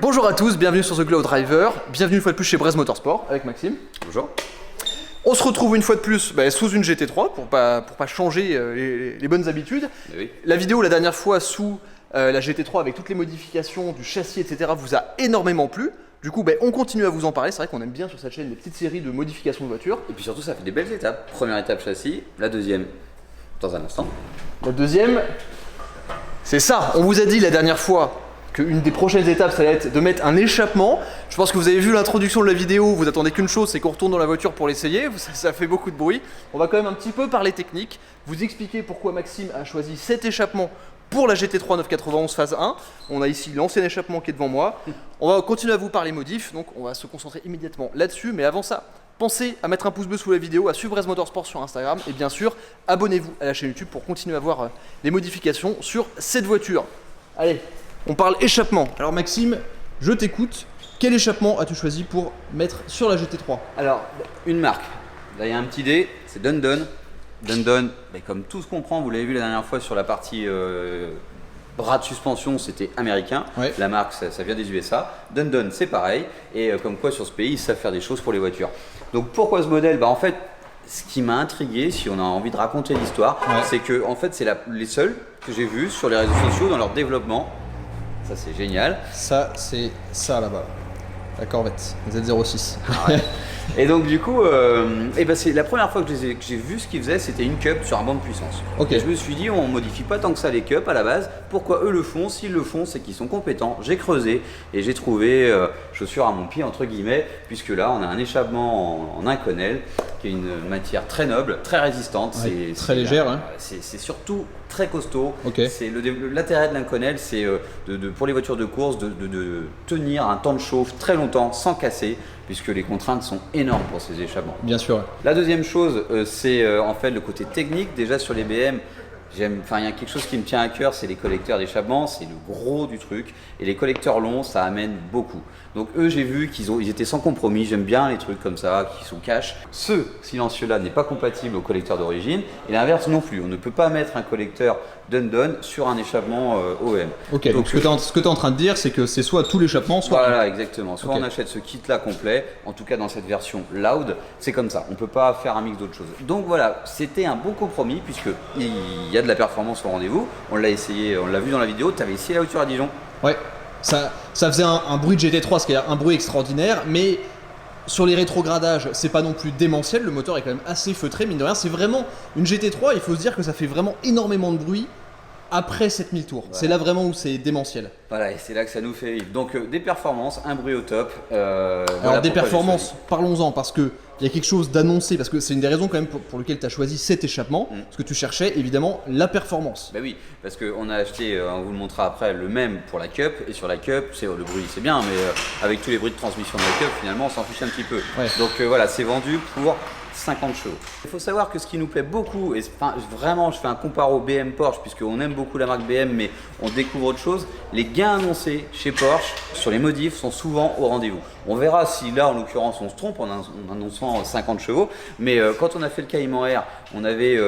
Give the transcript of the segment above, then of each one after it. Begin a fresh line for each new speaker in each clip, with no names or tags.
Bonjour à tous, bienvenue sur The Glow Driver, bienvenue une fois de plus chez Brez Motorsport avec Maxime.
Bonjour.
On se retrouve une fois de plus sous une GT3 pour pas changer les bonnes habitudes.
Oui.
La vidéo la dernière fois sous la GT3 avec toutes les modifications du châssis etc. vous a énormément plu. Du coup on continue à vous en parler, c'est vrai qu'on aime bien sur cette chaîne les petites séries de modifications de voitures.
Et puis surtout ça fait des belles étapes. Première étape châssis, la deuxième dans un instant.
La deuxième, c'est ça, on vous a dit la dernière fois qu'une des prochaines étapes ça allait être de mettre un échappement. Je pense que vous avez vu l'introduction de la vidéo, vous attendez qu'une chose, c'est qu'on retourne dans la voiture pour l'essayer, ça fait beaucoup de bruit. On va quand même un petit peu parler technique, vous expliquer pourquoi Maxime a choisi cet échappement pour la GT3 991 phase 1. On a ici l'ancien échappement qui est devant moi. On va continuer à vous parler modifs, donc on va se concentrer immédiatement là-dessus, mais avant ça, pensez à mettre un pouce bleu sous la vidéo, à suivre Brez Motorsport sur Instagram et bien sûr, abonnez-vous à la chaîne YouTube pour continuer à voir les modifications sur cette voiture. Allez, on parle échappement. Alors Maxime, je t'écoute. Quel échappement as-tu choisi pour mettre sur la GT3?
Alors, une marque. Là il y a un petit dé, c'est Dundon. Dundon, comme tout ce qu'on prend, vous l'avez vu la dernière fois sur la partie bras de suspension, c'était américain. Ouais. La marque, ça vient des USA. Dundon, c'est pareil. Et comme quoi sur ce pays, ils savent faire des choses pour les voitures. Donc pourquoi ce modèle? En fait, ce qui m'a intrigué, si on a envie de raconter l'histoire, c'est que en fait, c'est les seuls que j'ai vus sur les réseaux sociaux dans leur développement. Ça c'est génial.
Ça c'est ça là-bas. La Corvette, Z06.
Ah ouais. Et donc du coup, c'est la première fois que j'ai vu ce qu'ils faisaient, c'était une cup sur un banc de puissance. Okay. Et je me suis dit, on modifie pas tant que ça les cups à la base. Pourquoi eux le font? S'ils le font, c'est qu'ils sont compétents. J'ai creusé et j'ai trouvé chaussure à mon pied entre guillemets, puisque là on a un échappement en Inconel qui est une matière très noble, très résistante.
Ouais, très légère. Hein.
C'est surtout très costaud.
Okay.
C'est l'intérêt de l'Inconel, c'est pour les voitures de course de tenir un temps de chauffe très longtemps sans casser, puisque les contraintes sont énormes pour ces échappements.
Bien sûr.
La deuxième chose, c'est en fait le côté technique. Déjà sur les BM, il y a quelque chose qui me tient à cœur, c'est les collecteurs d'échappement, c'est le gros du truc. Et les collecteurs longs, ça amène beaucoup. Donc eux, j'ai vu qu'ils étaient sans compromis. J'aime bien les trucs comme ça, qui sont cash. Ce silencieux-là n'est pas compatible au collecteur d'origine. Et l'inverse non plus. On ne peut pas mettre un collecteur Dundon sur un échappement OEM.
Ok, donc ce que tu es en train de dire, c'est que c'est soit tout l'échappement, soit...
Voilà, exactement. Soit on achète ce kit-là complet, en tout cas dans cette version loud, c'est comme ça. On ne peut pas faire un mix d'autres choses. Donc voilà, c'était un bon compromis, puisqu'il y a de la performance au rendez-vous. On l'a essayé, on l'a vu dans la vidéo. Tu avais essayé la voiture à Dijon?
Ouais, ça faisait un bruit de GT3, ce qui est un bruit extraordinaire, mais... Sur les rétrogradages, c'est pas non plus démentiel, le moteur est quand même assez feutré, mine de rien. C'est vraiment une GT3, il faut se dire que ça fait vraiment énormément de bruit après 7000 tours. Voilà. C'est là vraiment où c'est démentiel.
Voilà, et c'est là que ça nous fait vivre. Donc des performances, un bruit au top.
Alors des performances, parlons-en, parce que il y a quelque chose d'annoncé, parce que c'est une des raisons quand même pour lequel tu as choisi cet échappement, parce que tu cherchais évidemment la performance.
Bah oui, parce qu'on a acheté, on vous le montrera après, le même pour la Cup, et sur la Cup, le bruit c'est bien, mais avec tous les bruits de transmission de la Cup, finalement on s'en fiche un petit peu. Ouais. Donc voilà, c'est vendu pour 50 chevaux. Il faut savoir que ce qui nous plaît beaucoup, et vraiment je fais un comparo BM Porsche, puisqu'on aime beaucoup la marque BM, mais on découvre autre chose, les gains annoncés chez Porsche sur les modifs sont souvent au rendez-vous. On verra si là en l'occurrence on se trompe en annonçant 50 chevaux, mais quand on a fait le Cayman Air, on avait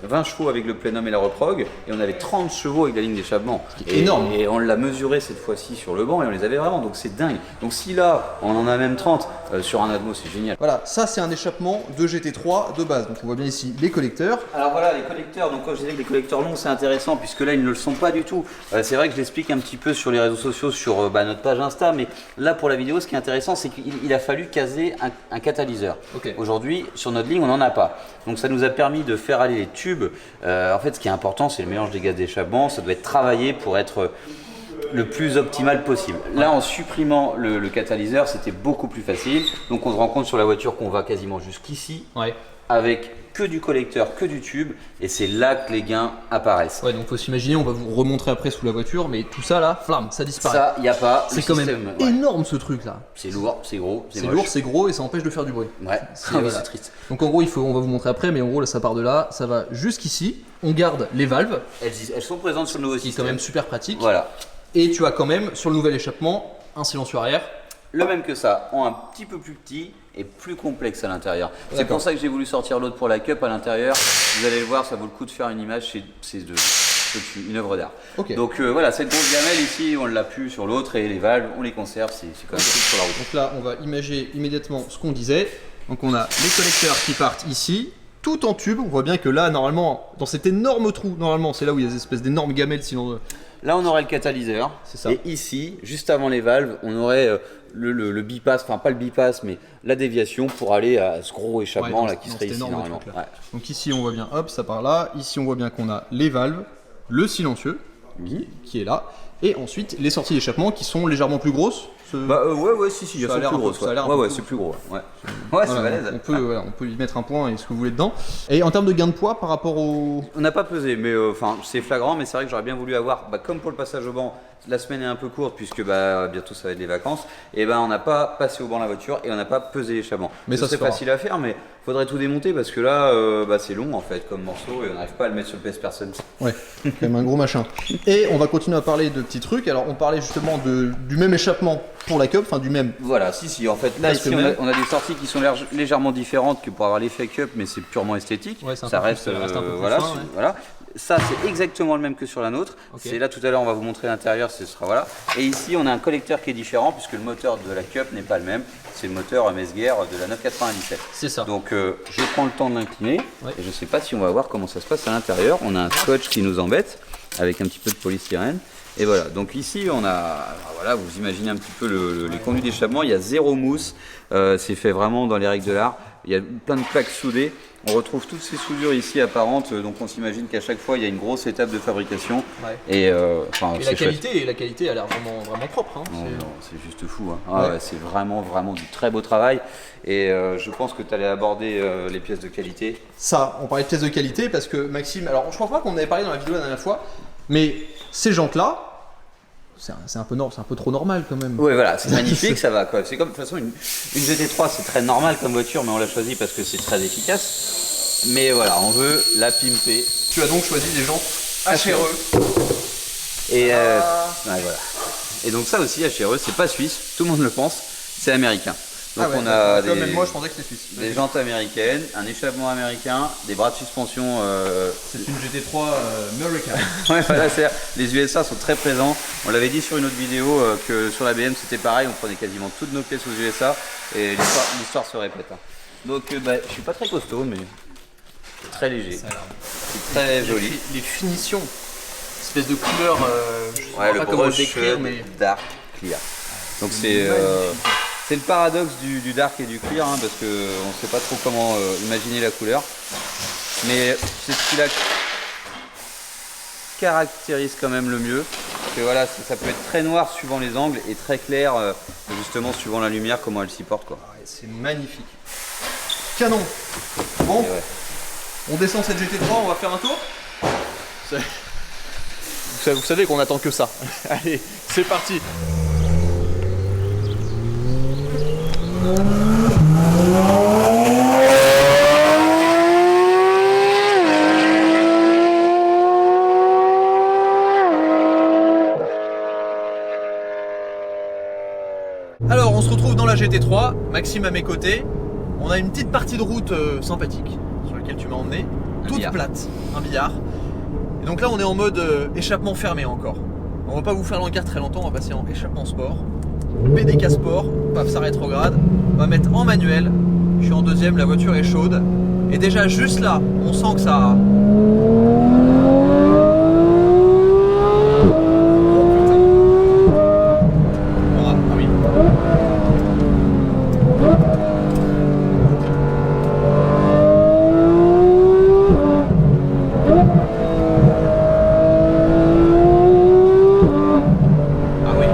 20 chevaux avec le plénum et la reprog, et on avait 30 chevaux avec la ligne d'échappement.
Énorme.
Et on l'a mesuré cette fois-ci sur le banc et on les avait vraiment, donc c'est dingue. Donc si là on en a même 30 sur un Atmo, c'est génial.
Voilà, ça c'est un échappement de GT3 de base, donc on voit bien ici les collecteurs.
Alors voilà les collecteurs, donc quand je disais que les collecteurs longs c'est intéressant, puisque là ils ne le sont pas du tout. C'est vrai que je l'explique un petit peu sur les réseaux sociaux, sur notre page Insta, mais là pour la vidéo ce qui est intéressant c'est qu'il a fallu caser un catalyseur. Okay. Aujourd'hui sur notre ligne on n'en a pas, donc ça nous a permis de faire aller les tubes. En fait ce qui est important c'est le mélange des gaz d'échappement, ça doit être travaillé pour être le plus optimal possible. Là en supprimant le catalyseur c'était beaucoup plus facile, donc on se rend compte sur la voiture qu'on va quasiment jusqu'ici. Ouais. Avec que du collecteur, que du tube, et c'est là que les gains apparaissent.
Ouais, donc faut s'imaginer, on va vous remontrer après sous la voiture, mais tout ça là, flamme, ça disparaît.
Ça, il n'y a pas.
C'est quand même énorme ce truc là.
C'est lourd, c'est gros,
c'est lourd, c'est gros et ça empêche de faire du bruit.
Ouais, c'est triste.
Donc en gros, on va vous montrer après, mais en gros là ça part de là, ça va jusqu'ici, on garde les valves.
Elles sont présentes sur le nouveau système.
C'est quand même super pratique.
Voilà.
Et tu as quand même sur le nouvel échappement un silencieux arrière.
le même que ça, en un petit peu plus petit et plus complexe à l'intérieur. C'est
D'accord.
pour ça que j'ai voulu sortir l'autre pour la cup à l'intérieur. Vous allez le voir, ça vaut le coup de faire une image, c'est une œuvre d'art.
Ok.
Donc voilà, cette grosse gamelle ici, on ne l'a plus sur l'autre et les valves, on les conserve, c'est quand même cool sur la route.
Donc là, on va imager immédiatement ce qu'on disait. Donc on a les collecteurs qui partent ici, tout en tube. On voit bien que là, normalement, dans cet énorme trou, normalement, c'est là où il y a des espèces d'énormes gamelles, sinon.
Là, on aurait le catalyseur.
C'est ça.
Et ici, juste avant les valves, on aurait le bypass, enfin pas le bypass, mais la déviation pour aller à ce gros échappement
Ouais,
là
dans-
qui
dans
serait
cet
ici
énorme
normalement.
truc, là.
Ouais.
Donc ici, on voit bien, hop, ça part là. Ici, on voit bien qu'on a les valves, le silencieux, qui est là. Et ensuite, les sorties d'échappement qui sont légèrement plus grosses.
Ouais, si, il y a
Ça a
ça
l'air
plus
un peu-
gros.
ça a l'air un
Ouais,
peu
ouais,
plus
c'est plus gros. Ouais, ouais,
Voilà,
c'est balèze.
on peut y mettre un point et ce que vous voulez dedans. Et en termes de gain de poids par rapport au.
On n'a pas pesé, mais enfin c'est flagrant, mais c'est vrai que j'aurais bien voulu avoir, comme pour le passage au banc, la semaine est un peu courte puisque bientôt ça va être les vacances, et on n'a pas passé au banc la voiture et on n'a pas pesé l'échappement.
Mais ça
c'est
se fera.
facile à faire, mais faudrait tout démonter parce que là c'est long en fait comme morceau et on n'arrive pas à le mettre sur le PS personne.
Ouais, quand même un gros machin. Et on va continuer à parler de petits trucs. Alors, on parlait justement du même échappement pour la cup, enfin du même.
Voilà, si, en fait, là,
Presque
ici,
même.
on a des sorties qui sont légèrement différentes que pour avoir l'effet cup, mais c'est purement esthétique.
Ouais, c'est un
ça
peu plus-
reste,
ça reste un peu plus
voilà,
fin, ouais.
voilà. Ça, c'est exactement le même que sur la nôtre.
Ok.
C'est là, tout à l'heure, on va vous montrer l'intérieur, ce sera voilà. Et ici, on a un collecteur qui est différent, puisque le moteur de la cup n'est pas le même. C'est le moteur Mesguer de la 997.
C'est ça.
Donc, je prends le temps de l'incliner.
Ouais.
Et je ne sais pas si on va voir comment ça se passe à l'intérieur. On a un scotch qui nous embête, avec un petit peu de polystyrène. Et voilà, donc ici on a, alors voilà, vous imaginez un petit peu les conduits d'échappement, il y a zéro mousse, c'est fait vraiment dans les règles de l'art, il y a plein de plaques soudées, on retrouve toutes ces soudures ici apparentes, donc on s'imagine qu'à chaque fois il y a une grosse étape de fabrication,
Ouais.
et enfin
Et
c'est
la qualité a l'air vraiment propre. Hein.
non,
C'est-
non, c'est juste fou, hein. Ah
Ouais.
ouais, c'est vraiment du très beau travail, et je pense que tu allais aborder les pièces de qualité.
Ça, on parlait de pièces de qualité parce que Maxime, alors je crois pas qu'on en avait parlé dans la vidéo la dernière fois, mais ces jantes-là, c'est un peu trop normal quand même.
Ouais, voilà, c'est magnifique, ça va quoi. C'est comme de toute façon une GT3, c'est très normal comme voiture, mais on l'a choisi parce que c'est très efficace. Mais voilà, on veut la pimper.
Tu as donc choisi des jantes HRE.
Et ouais, voilà. Et donc ça aussi, HRE, c'est pas suisse, tout le monde le pense, c'est américain. Donc on a des,
Même moi je pensais que c'était suisse.
des jantes américaines, un échappement américain, des bras de suspension.
C'est une GT3 American.
Ouais, voilà, les USA sont très présents. On l'avait dit sur une autre vidéo que sur la BM c'était pareil, on prenait quasiment toutes nos pièces aux USA et l'histoire se répète. Hein. Donc je suis pas très costaud, mais très léger. C'est très joli.
Les finitions, espèce de couleur, je sais
Ouais,
pas
le
comment le
brush
décrire, mais
dark clear. Donc c'est le paradoxe du dark et du clear, hein, parce qu'on ne sait pas trop comment imaginer la couleur. Mais c'est ce qui la caractérise quand même le mieux. Parce que voilà, ça peut être très noir suivant les angles et très clair justement suivant la lumière, comment elle s'y porte, quoi.
ouais, c'est magnifique. Canon. Bon,
Et ouais.
on descend cette GT3, on va faire un tour. Vous savez qu'on attend que ça. Allez, c'est parti. Alors, on se retrouve dans la GT3, Maxime à mes côtés. On a une petite partie de route sympathique sur laquelle tu m'as emmené, toute
billard.
plate, un billard. Et donc là, on est en mode échappement fermé encore. On va pas vous faire l'encart très longtemps, on va passer en échappement sport. PDK sport, paf, ça rétrograde. On va mettre en manuel. Je suis en deuxième, la voiture est chaude. Et déjà, juste là, on sent que ça. Ah oui. Ah oui.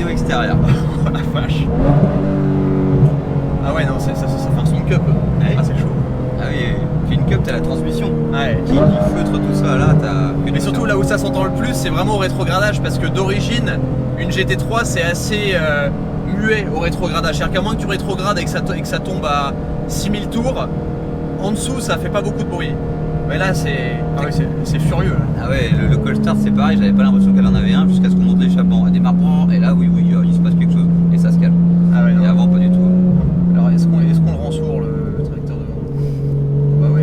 vidéo extérieure.
Oh la vache. Ah ouais, non, ça fait un son de cup.
Ouais.
Ah, c'est chaud.
Ah oui, puis une cup, t'as la transmission.
Ouais.
Qui feutre tout ça, là, t'as...
Mais surtout là où ça s'entend le plus, c'est vraiment au rétrogradage parce que d'origine, une GT3 c'est assez muet au rétrogradage. C'est-à-dire qu'à moins que tu rétrogrades et que ça tombe à 6000 tours, en dessous ça fait pas beaucoup de bruit. Mais là c'est furieux. Là.
Ah ouais, le call start c'est pareil, j'avais pas l'impression qu'elle en avait un jusqu'à ce qu'on monte l'échappement. Elle démarre, et là oui, il se passe quelque chose. Et ça se calme.
Ah ouais, non.
Et avant pas du tout.
Alors est-ce qu'on le rend sourd le tracteur devant? Bah ouais.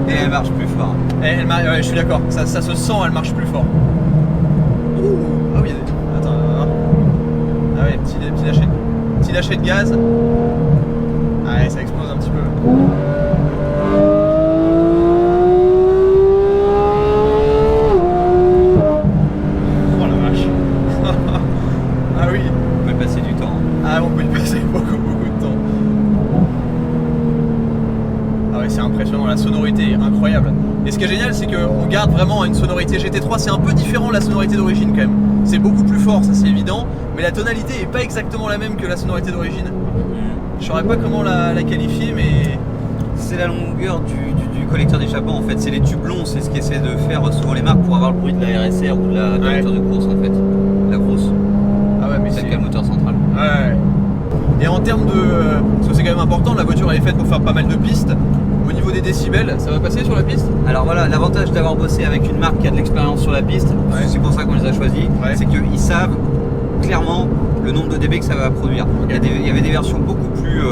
Et elle marche plus fort.
Ouais, je suis d'accord, ça se sent, elle marche plus fort. Ouh, ah oui, attends, ah ouais, petit lâcher de gaz. Ah ouais, ça explose un petit peu. Oh la vache. Ah oui.
On peut passer du temps.
Ah, on peut y passer beaucoup de temps. Ah ouais, c'est impressionnant, la sonorité est incroyable. Et ce qui est génial, c'est qu'on garde vraiment une sonorité GT3. C'est un peu différent de la sonorité d'origine quand même. C'est beaucoup plus fort, ça c'est évident. Mais la tonalité est pas exactement la même que la sonorité d'origine. Je saurais pas comment la qualifier, mais...
C'est la longueur du collecteur d'échappement en fait. C'est les tubes longs, c'est ce qu'essaient de faire souvent les marques pour avoir le bruit de la RSR ou de la voiture de course en fait. La grosse.
Ah ouais, mais
Celle qui a le moteur central.
Ouais. Et en termes de... Parce que c'est quand même important, la voiture elle est faite pour faire pas mal de pistes. Au niveau des décibels, ça va passer sur la piste?
Alors voilà, l'avantage d'avoir bossé avec une marque qui a de l'expérience sur la piste, c'est pour ça qu'on les a choisis, c'est qu'ils savent clairement le nombre de dB que ça va produire. Il y avait des versions beaucoup plus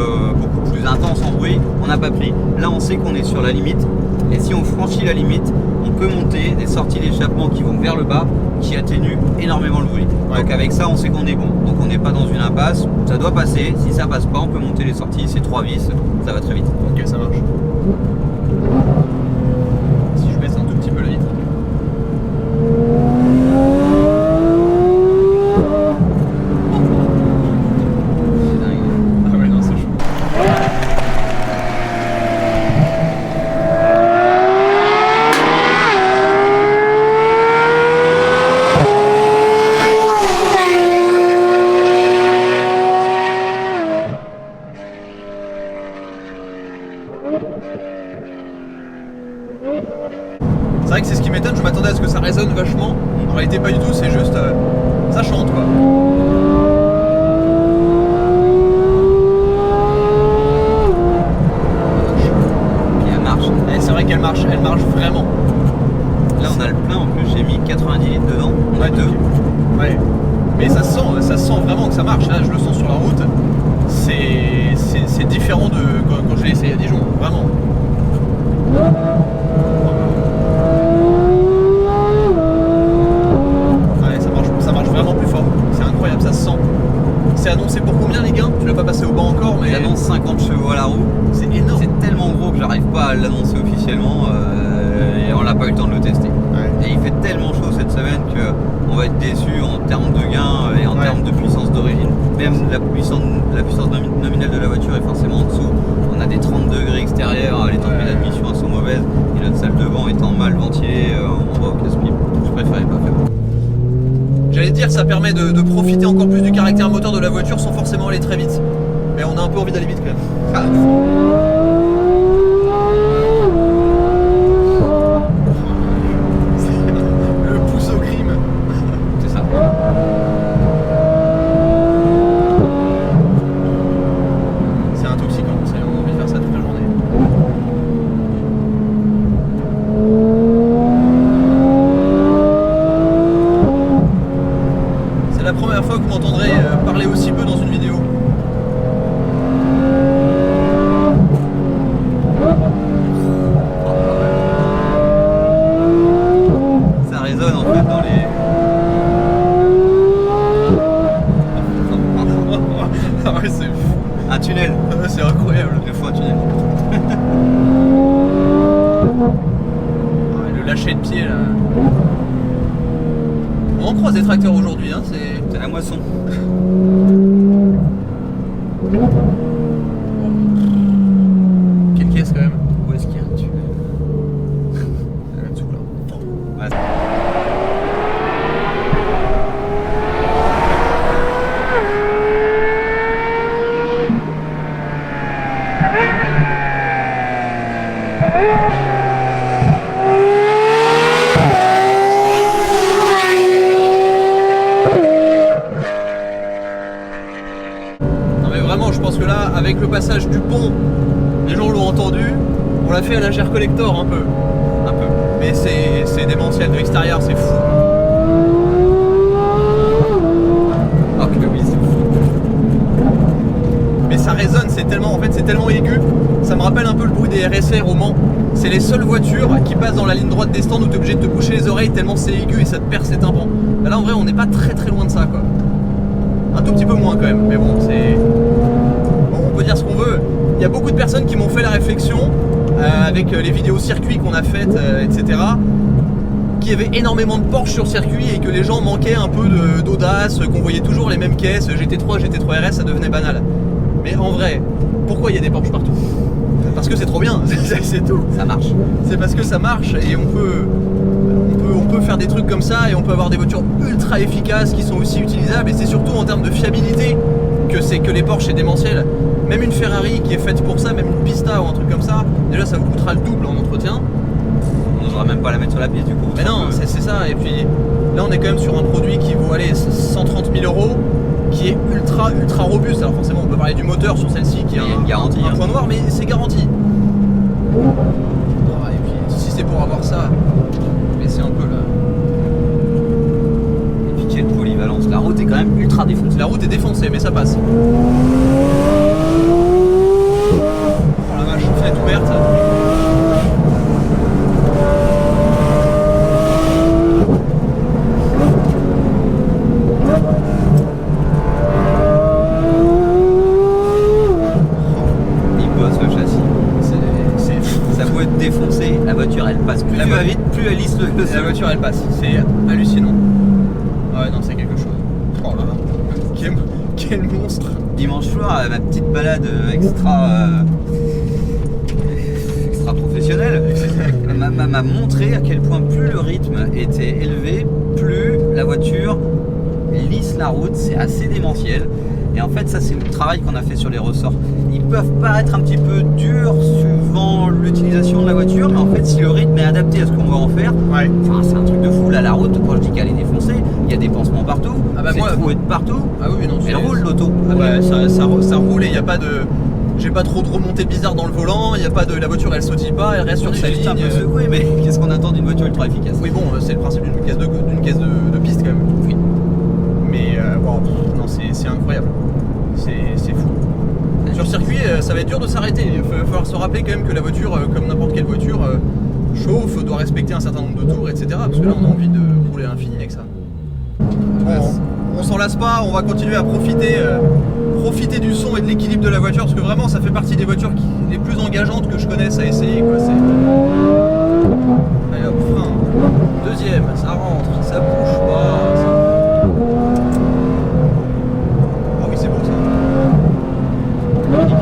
intenses en bruit, on n'a pas pris. Là on sait qu'on est sur la limite, et si on franchit la limite, on peut monter des sorties d'échappement qui vont vers le bas, qui atténuent énormément le bruit. Donc avec ça on sait qu'on est bon, donc on n'est pas dans une impasse, ça doit passer, si ça passe pas on peut monter les sorties, c'est 3 vis, ça va très vite.
Ok, ça marche. Si je baisse un tout petit peu la vitre.
C'est dingue.
Ah ouais, non, c'est chaud. C'est vrai que c'est ce qui m'étonne, je m'attendais à ce que ça résonne vachement. En réalité pas du tout, c'est juste... ça chante quoi.
Puis elle marche.
Et c'est vrai qu'elle marche vraiment.
Là on a le plein, en plus j'ai mis 90 litres dedans, on a deux.
Ouais. Mais ça se sent vraiment que ça marche. Là je le sens sur la route. C'est différent de quand je l'ai essayé à Dijon, vraiment. Ouais, ça marche vraiment plus fort. C'est incroyable, ça se sent. C'est annoncé pour combien les gains? Tu l'as pas passé au banc encore, mais...
Il annonce 50 chevaux à la roue.
C'est énorme.
C'est tellement gros que j'arrive pas à l'annoncer officiellement et on n'a pas eu le temps de le tester.
Ouais.
Et il fait tellement chaud cette semaine qu'on va être déçu en termes de gains et en termes de puissance d'origine. Même la puissance nominale de la voiture est forcément en dessous. On a des 30 degrés extérieurs, les températures d'admission sont mauvaises et notre salle de vent étant mal ventilée, on va au casse-pipe. Je préférais pas faire.
J'allais dire, ça permet de profiter encore plus du caractère moteur de la voiture sans forcément aller très vite. Mais on a un peu envie d'aller vite quand même. Ah. Le pouce au crime.
C'est ça.
C'est intoxicant, on a envie de faire ça toute la journée. C'est la première fois que vous m'entendrez parler aussi peu dans une vidéo.
Ça résonne en fait dans les...
Ah ouais, c'est fou.
Un tunnel.
C'est incroyable.
Il faut un tunnel.
Ah, le lâcher de pied là. On en croise des tracteurs aujourd'hui, hein,
C'est la moisson.
Non mais vraiment, je pense que là, avec le passage du pont, les gens l'ont entendu, on l'a fait à la Gère Collector un peu. Mais c'est démentiel, de l'extérieur, c'est fou.
Ah que oui, c'est fou.
Mais ça résonne, c'est tellement aigu, ça me rappelle un peu le bruit des RSR au Mans. C'est les seules voitures qui passent dans la ligne droite des stands où tu es obligé de te boucher les oreilles tellement c'est aigu et ça te perce les tympans. Là en vrai on n'est pas très loin de ça quoi. Un tout petit peu moins quand même, mais bon c'est... Bon, on peut dire ce qu'on veut. Il y a beaucoup de personnes qui m'ont fait la réflexion avec les vidéos circuits qu'on a faites, etc. Qu'il y avait énormément de Porsche sur circuit et que les gens manquaient un peu d'audace, qu'on voyait toujours les mêmes caisses, GT3, GT3 RS, ça devenait banal. Mais en vrai, pourquoi il y a des Porsche partout? Parce que c'est trop bien, c'est tout.
Ça marche.
C'est parce que ça marche et on peut faire des trucs comme ça et on peut avoir des voitures ultra efficaces qui sont aussi utilisables et c'est surtout en termes de fiabilité que les Porsche c'est démentiel. Même une Ferrari qui est faite pour ça, même une Pista ou un truc comme ça, déjà ça vous coûtera le double en entretien.
On n'osera même pas la mettre sur la piste du coup.
Mais non, c'est ça. Et puis là on est quand même sur un produit qui vaut aller 130 000 €, qui est ultra robuste. Alors forcément on peut parler du moteur sur celle-ci qui a
une garantie,
un point noir, mais c'est garanti. Et puis si c'est pour avoir ça, mais c'est un peu là.
Et puis quelle polyvalence, la route est quand même ultra défoncée.
La route est défoncée mais ça passe. Oh la vache, fenêtre ouverte.
Défoncée, la voiture elle passe. Plus tu vas vite, plus elle lisse le sol.
La voiture elle passe, c'est hallucinant. Ah ouais non c'est quelque chose. Oh là là. Quel monstre.
Dimanche soir, ma petite balade extra professionnelle m'a montré à quel point plus le rythme était élevé, plus la voiture lisse la route, c'est assez démentiel. Et en fait ça c'est le travail qu'on a fait sur les ressorts. Ils peuvent paraître un petit peu durs suivant l'utilisation de la voiture, mais en fait si le rythme est adapté à ce qu'on va en faire,
ouais.
Enfin c'est un truc de fou. Là la route, quand je dis qu'elle est défoncée, il y a des pansements partout, c'est troué de partout.
Ah oui non,
elle roule l'auto.
Ah ouais, ça roule et il n'y a pas de... J'ai pas trop de remontées bizarres dans le volant, il y a pas de... La voiture elle sautille pas, elle reste sur sa ligne.
Un peu secoué, mais qu'est-ce qu'on attend d'une voiture ultra efficace?
Oui bon, c'est le principe d'une caisse de piste quand même.
Oui.
Mais wow, non c'est incroyable. C'est fou. Sur circuit, ça va être dur de s'arrêter. Il va falloir se rappeler quand même que la voiture, comme n'importe quelle voiture, chauffe, doit respecter un certain nombre de tours, etc. Parce que là, on a envie de rouler à l'infini avec ça. On s'en lasse pas, on va continuer à profiter du son et de l'équilibre de la voiture, parce que vraiment, ça fait partie des voitures les plus engageantes que je connaisse à essayer. Quoi. Allez hop, frein. Deuxième, ça rentre, ça bouge pas.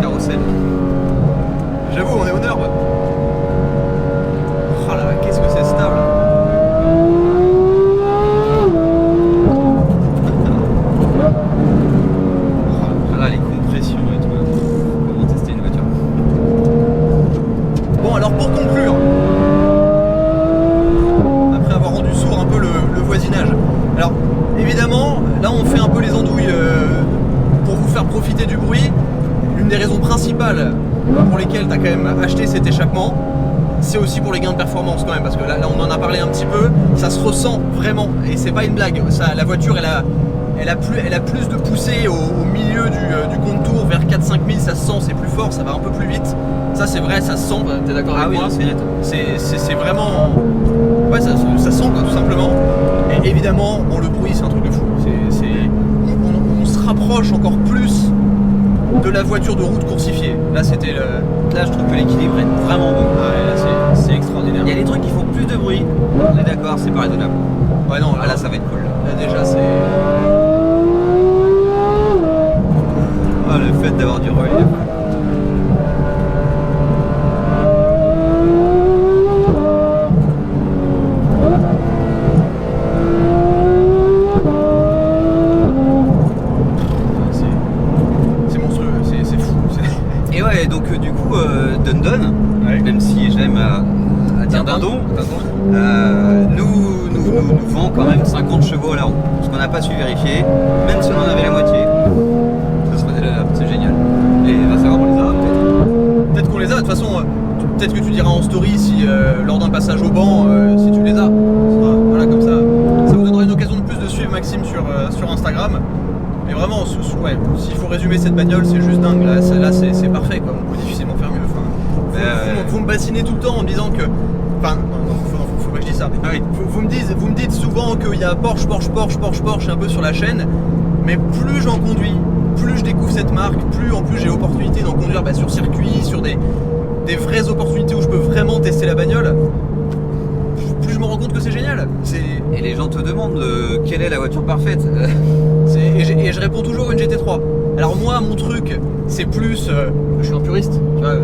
Carrossel.
J'avoue, on est au nord. Oh là là, qu'est-ce que c'est stable.
Ah là, les compressions et tout. Comment tester une voiture?
Bon, alors pour conclure, après avoir rendu sourd un peu le voisinage, alors évidemment, là on fait un peu les andouilles pour vous faire profiter du bruit. Une des raisons principales pour lesquelles tu as quand même acheté cet échappement, c'est aussi pour les gains de performance quand même, parce que là on en a parlé un petit peu, ça se ressent vraiment, et c'est pas une blague, la voiture elle a plus de poussée au milieu du contour, vers 4-5 000, ça se sent, c'est plus fort, ça va un peu plus vite, ça c'est vrai, ça se sent, t'es d'accord avec moi?
C'est net.
C'est vraiment... Ouais, ça se sent quoi, tout simplement, et évidemment, bon, le bruit c'est un truc de fou, on se rapproche encore plus de la voiture de route coursifiée. Là, c'était le...
Là, je trouve que l'équilibre est vraiment bon.
Ouais, là, c'est extraordinaire.
Il y a des trucs qui font plus de bruit. On est d'accord, c'est pas raisonnable.
Ouais, non,
là, ça va être cool.
Là, déjà, c'est...
Ah, le fait d'avoir du relief.
C'est monstrueux, c'est fou.
Et ouais, donc du coup, Dundon,
ouais.
même si j'aime à dire dindon, nous vend quand même 50 chevaux à la roue. Ce qu'on n'a pas su vérifier, même si on en avait la moitié. Ça serait déjà, c'est génial. Et va savoir, on les a peut-être.
Peut-être qu'on les a, de toute façon, peut-être que tu diras en story si lors d'un passage au banc, si tu les as. Voilà, comme ça vous donnera une occasion de plus de suivre Maxime sur Instagram. Mais vraiment, ouais, s'il faut résumer cette bagnole, c'est juste dingue. Là c'est parfait, quoi. On peut difficilement faire mieux. Enfin, vous me bassinez tout le temps en me disant que. Enfin, non, faut pas que je dise ça.
Ah oui.
Vous me dites souvent qu'il y a Porsche un peu sur la chaîne. Mais plus j'en conduis, plus je découvre cette marque, plus en plus j'ai l'opportunité d'en conduire sur circuit, sur des vraies opportunités où je peux vraiment tester la bagnole. Plus je me rends compte que c'est génial.
Et les gens te demandent quelle est la voiture parfaite.
Et je réponds toujours une GT3. Alors moi, mon truc, c'est plus... je suis un puriste, tu vois,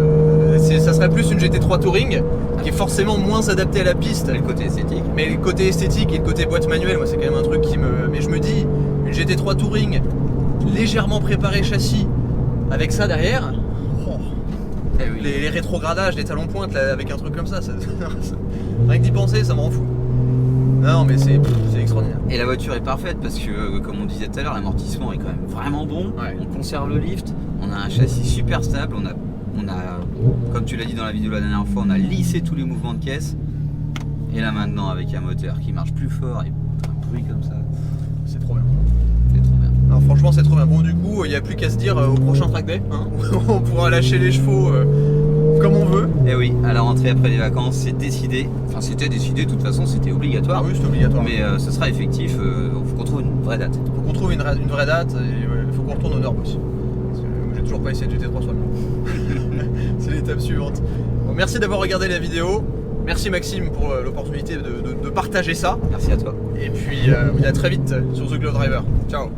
ça serait plus une GT3 Touring, qui est forcément moins adaptée à la piste.
Le côté esthétique.
Mais le côté esthétique et le côté boîte manuelle, moi c'est quand même un truc qui me... Mais je me dis, une GT3 Touring, légèrement préparée châssis, avec ça derrière...
Eh oui.
Les rétrogradages, les talons pointe là, avec un truc comme ça, rien que d'y penser, ça me rend fou. Non mais c'est extraordinaire.
Et la voiture est parfaite parce que, comme on disait tout à l'heure, l'amortissement est quand même vraiment bon.
Ouais.
On conserve le lift, on a un châssis super stable, on a, comme tu l'as dit dans la vidéo la dernière fois, on a lissé tous les mouvements de caisse. Et là maintenant avec un moteur qui marche plus fort et un bruit comme ça,
C'est trop bien.
c'est trop bien.
Alors franchement c'est trop bien. Bon du coup il n'y a plus qu'à se dire au prochain track day, hein, on pourra lâcher les chevaux comme on veut.
Et oui, à la rentrée après les vacances, c'est décidé. Enfin c'était décidé, de toute façon c'était obligatoire.
Ah oui c'est obligatoire.
Mais ce sera effectif, il faut qu'on trouve une vraie date.
Faut qu'on trouve une vraie date et il faut qu'on retourne au Nord aussi. Parce que j'ai toujours pas essayé de GT3 sur le C'est l'étape suivante. Bon, merci d'avoir regardé la vidéo. Merci Maxime pour l'opportunité de partager ça.
Merci à toi.
Et puis à très vite sur The Glow Driver. Ciao.